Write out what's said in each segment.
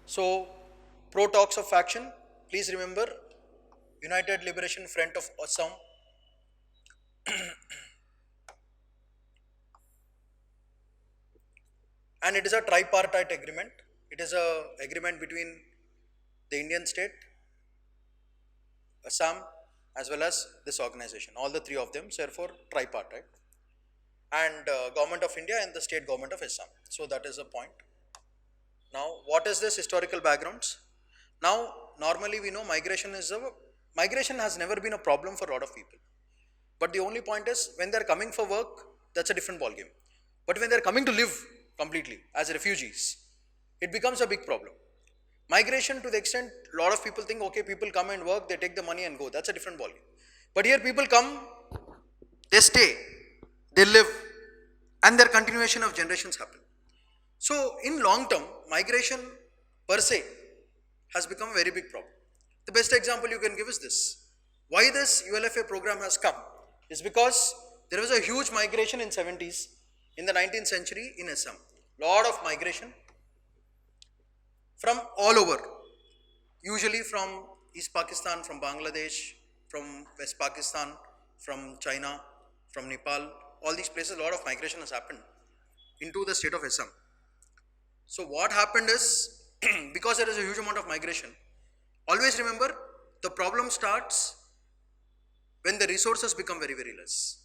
So, pro talks of faction, please remember United Liberation Front of Assam, and it is a tripartite agreement. It is a agreement between the Indian state, Assam, as well as this organization. All the three of them, so therefore tripartite, and government of India and the state government of Assam. So that is a point. Now, what is this historical backgrounds? Now, normally we know migration has never been a problem for a lot of people. But the only point is when they're coming for work, that's a different ballgame. But when they're coming to live completely as refugees, it becomes a big problem. Migration, to the extent a lot of people think, okay, people come and work, they take the money and go. That's a different ballgame. But here people come, they stay, they live, and their continuation of generations happen. So in long term, migration per se has become a very big problem. The best example you can give is this. Why this ULFA program has come is because there was a huge migration in 70s, in the 19th century in Assam. Lot of migration from all over, usually from East Pakistan, from Bangladesh, from West Pakistan, from China, from Nepal, all these places, a lot of migration has happened into the state of Assam. So what happened is, because there is a huge amount of migration, always remember the problem starts when the resources become very, very less.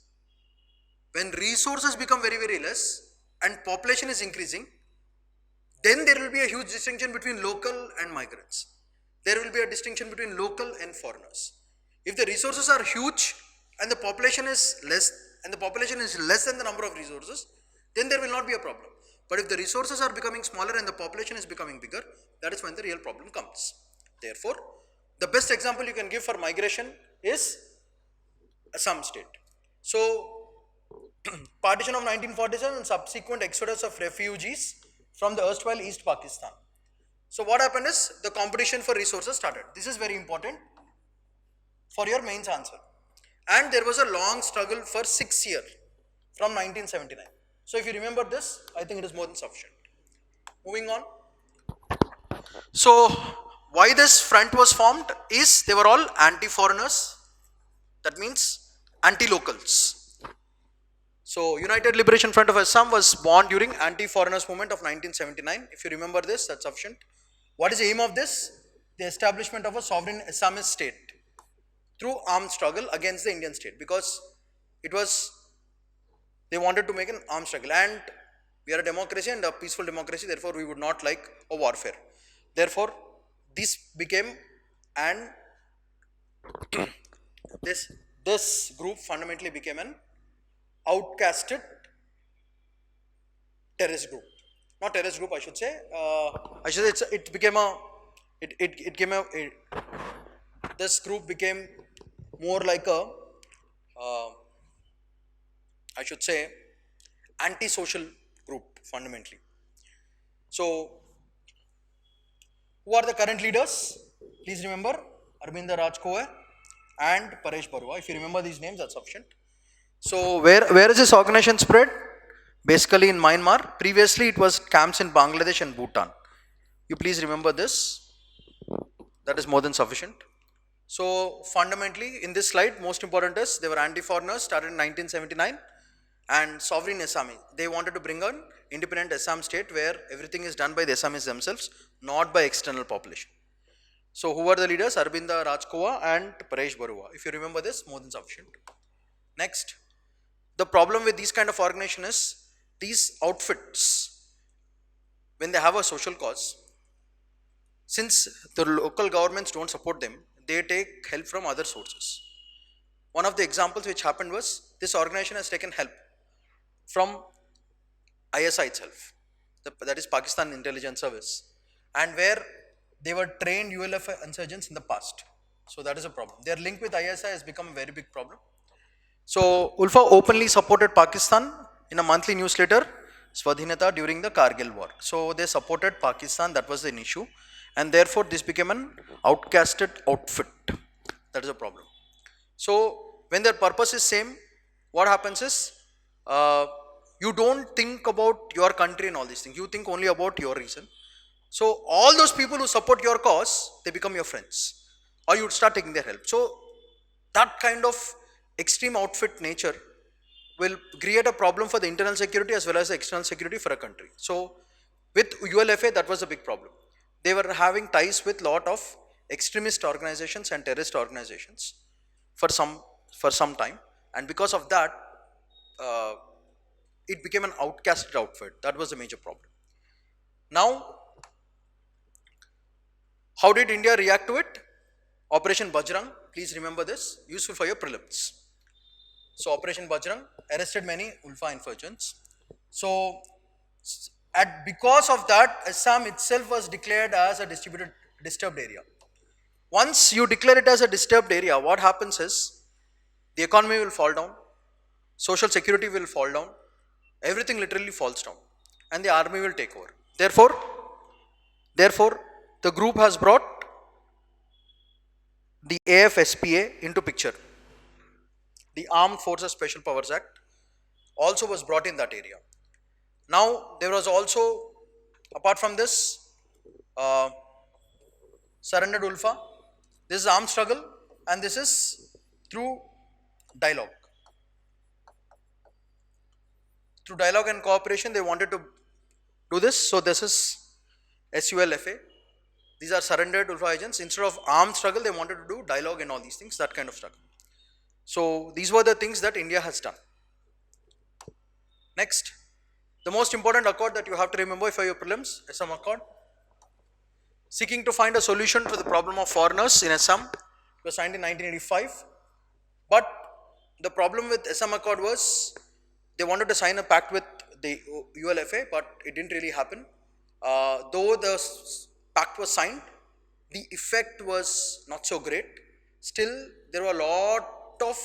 When resources become very, very less and population is increasing, then there will be a huge distinction between local and migrants. There will be a distinction between local and foreigners. If the resources are huge and the population is less, than the number of resources, then there will not be a problem. But if the resources are becoming smaller and the population is becoming bigger, that is when the real problem comes. Therefore, the best example you can give for migration is Assam state. So, partition of 1947 and subsequent exodus of refugees from the erstwhile East Pakistan. So what happened is the competition for resources started. This is very important for your mains answer. And there was a long struggle for 6 years from 1979. So if you remember this, I think it is more than sufficient. Moving on. So why this front was formed is they were all anti-foreigners. That means anti-locals. So United Liberation Front of Assam was born during anti-foreigners movement of 1979. If you remember this, that's sufficient. What is the aim of this? The establishment of a sovereign Assamese state through armed struggle against the Indian state, because they wanted to make an armed struggle, and we are a democracy and a peaceful democracy, therefore we would not like a warfare. Therefore, this became this group fundamentally became an outcasted terrorist group. Not terrorist group, I should say. This group became more like a, I should say, anti-social group fundamentally. So, who are the current leaders? Please remember Arvind Rajkoe and Paresh Barua. If you remember these names, that's sufficient. So where is this organization spread? Basically in Myanmar. Previously it was camps in Bangladesh and Bhutan. You please remember this. That is more than sufficient. So fundamentally in this slide, most important is they were anti-foreigners, started in 1979, and sovereign Assami. They wanted to bring an independent Assam state where everything is done by the Assamese themselves, not by external population. So who were the leaders? Arvinda Rajkoa and Paresh Barua. If you remember this, more than sufficient. Next. The problem with these kind of organization is these outfits, when they have a social cause, since the local governments don't support them, they take help from other sources. One of the examples which happened was this organization has taken help from ISI itself, that is Pakistan Intelligence Service, and where they were trained ULFA insurgents in the past. So that is a problem. Their link with ISI has become a very big problem. So ULFA openly supported Pakistan in a monthly newsletter, Swadhinata, during the Kargil war. So they supported Pakistan, that was an issue, and therefore this became an outcasted outfit. That is a problem. So when their purpose is same, what happens is you don't think about your country and all these things. You think only about your reason. So all those people who support your cause, they become your friends, or you would start taking their help. So that kind of extreme outfit nature will create a problem for the internal security as well as the external security for a country. So with ULFA, that was a big problem. They were having ties with lot of extremist organizations and terrorist organizations for some time, and because of that, uh, it became an outcasted outfit. That was a major problem. Now, how did India react to it? Operation Bajrang, please remember this, useful for your prelims. So Operation Bajrang arrested many ULFA insurgents. So because of that, Assam itself was declared as a disturbed area. Once you declare it as a disturbed area, what happens is the economy will fall down, social security will fall down, everything literally falls down, and the army will take over. Therefore, the group has brought the AFSPA into picture. The Armed Forces Special Powers Act also was brought in that area. Now, there was also, apart from this, surrendered ULFA. This is armed struggle, and this is through dialogue. Through dialogue and cooperation, they wanted to do this. So this is SULFA. These are surrendered ULFA agents. Instead of armed struggle, they wanted to do dialogue and all these things, that kind of struggle. So these were the things that India has done. Next, the most important accord that you have to remember for your prelims, Assam Accord. Seeking to find a solution to the problem of foreigners in Assam. It was signed in 1985. But the problem with Assam Accord was they wanted to sign a pact with the ULFA, but it didn't really happen. Though the pact was signed, the effect was not so great. Still, there were a lot of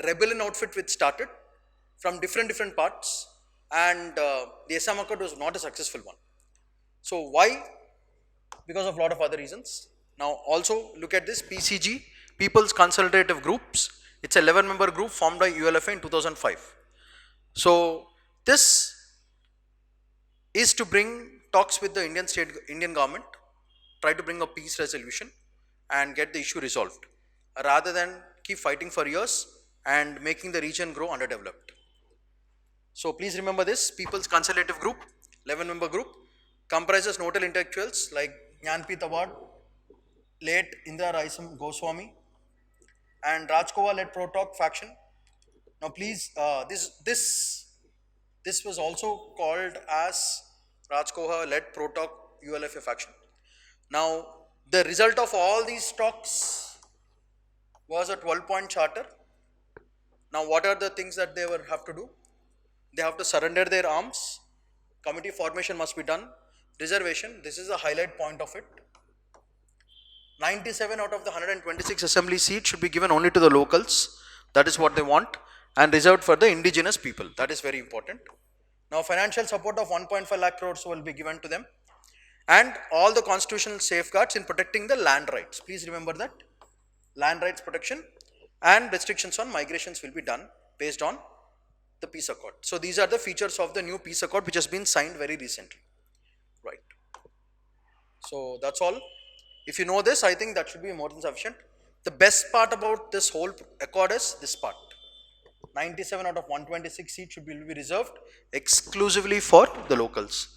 rebellion outfit which started from different parts, and the Assam Accord was not a successful one. So why? Because of a lot of other reasons. Now also look at this PCG, People's Consultative Groups. It's an 11-member group formed by ULFA in 2005. So this is to bring talks with the Indian government, try to bring a peace resolution and get the issue resolved, rather than keep fighting for years and making the region grow underdeveloped. So please remember this, People's Consultative Group, 11-member group, comprises notable intellectuals like Jnanpith Award, late Indira Raisam Goswami, and Rajkova led Pro-Talk faction. Now please, this was also called as Rajkova led Pro-Talk ULFA faction. Now the result of all these talks was a 12-point charter. Now what are the things that they have to do? They have to surrender their arms, committee formation must be done, reservation, this is a highlight point of it. 97 out of the 126 assembly seats should be given only to the locals, that is what they want, and reserved for the indigenous people, that is very important. Now financial support of 1.5 lakh crores will be given to them, and all the constitutional safeguards in protecting the land rights. Please remember that, land rights protection and restrictions on migrations will be done based on the peace accord. So these are the features of the new peace accord which has been signed very recently, right? So that's all. If you know this, I think that should be more than sufficient. The best part about this whole accord is this part. 97 out of 126 seats should be reserved exclusively for the locals.